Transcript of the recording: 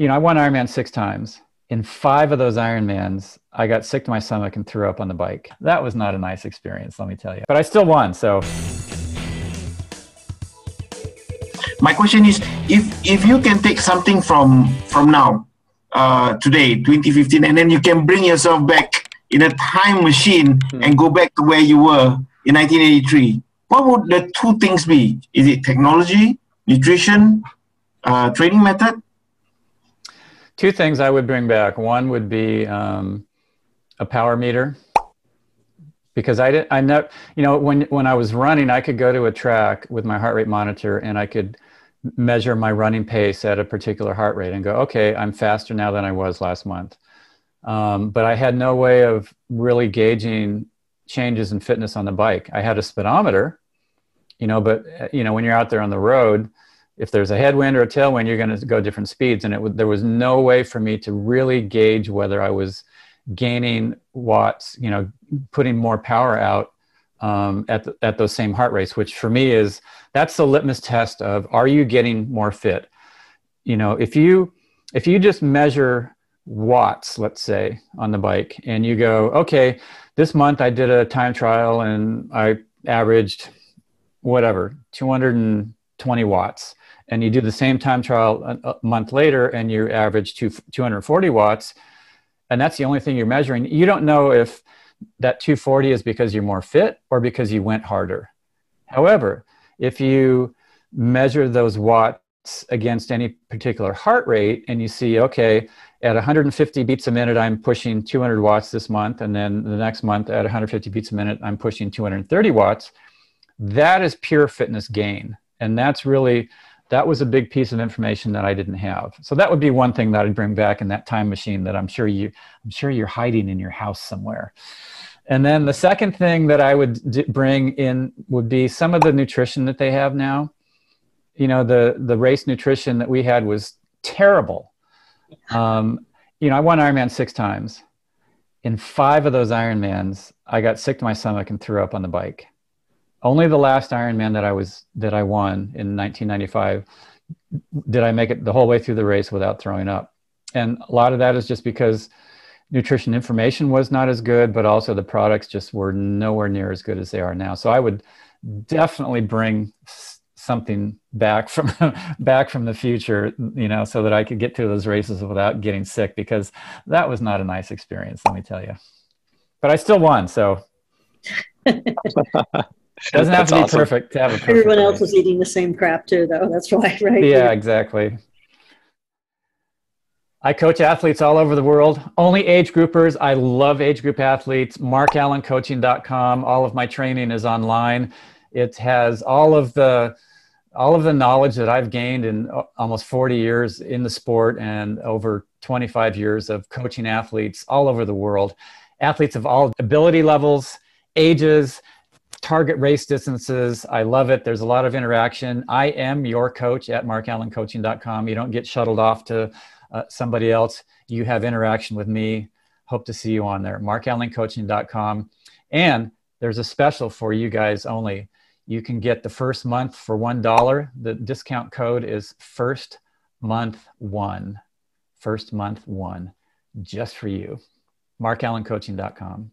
I won Ironman 6 times. In 5 of those Ironmans, I got sick to my stomach and threw up on the bike. That was not a nice experience, let me tell you. But I still won, so. My question is, if you can take something from now, today, 2015, and then you can bring yourself back in a time machine and go back to where you were in 1983, what would the two things be? Is it technology, nutrition, training method? Two things I would bring back. One would be a power meter, because I know, when I was running, I could go to a track with my heart rate monitor and I could measure my running pace at a particular heart rate and go, okay, I'm faster now than I was last month. But I had no way of really gauging changes in fitness on the bike. I had a speedometer, but when you're out there on the road, if there's a headwind or a tailwind, you're going to go different speeds. And there was no way for me to really gauge whether I was gaining watts, putting more power out at those same heart rates, which for me that's the litmus test of, are you getting more fit? If you just measure watts, let's say, on the bike, and you go, okay, this month I did a time trial and I averaged 220 watts. And you do the same time trial a month later and you average 240 watts. And that's the only thing you're measuring. You don't know if that 240 is because you're more fit or because you went harder. However, if you measure those watts against any particular heart rate and you see, okay, at 150 beats a minute, I'm pushing 200 watts this month. And then the next month at 150 beats a minute, I'm pushing 230 watts. That is pure fitness gain. And that was a big piece of information that I didn't have. So that would be one thing that I'd bring back in that time machine that I'm sure you're hiding in your house somewhere. And then the second thing that I would bring in would be some of the nutrition that they have now. The race nutrition that we had was terrible. I won Ironman 6 times. In 5 of those Ironmans, I got sick to my stomach and threw up on the bike. Only the last Ironman that I won in 1995 did I make it the whole way through the race without throwing up. And a lot of that is just because nutrition information was not as good, but also the products just were nowhere near as good as they are now. So I would definitely bring something back from the future, so that I could get through those races without getting sick, because that was not a nice experience, let me tell you. But I still won, so. Doesn't have to be awesome. Perfect to have a perfect Everyone else race. was eating the same crap too, though. That's why, right? Yeah, exactly. I coach athletes all over the world. Only age groupers. I love age group athletes. MarkAllenCoaching.com. All of my training is online. It has all of the knowledge that I've gained in almost 40 years in the sport and over 25 years of coaching athletes all over the world. Athletes of all ability levels, ages, target race distances. I love it. There's a lot of interaction. I am your coach at MarkAllenCoaching.com. You don't get shuttled off to somebody else. You have interaction with me. Hope to see you on there. MarkAllenCoaching.com. And there's a special for you guys only. You can get the first month for $1. The discount code is first month one. First month one, just for you. MarkAllenCoaching.com.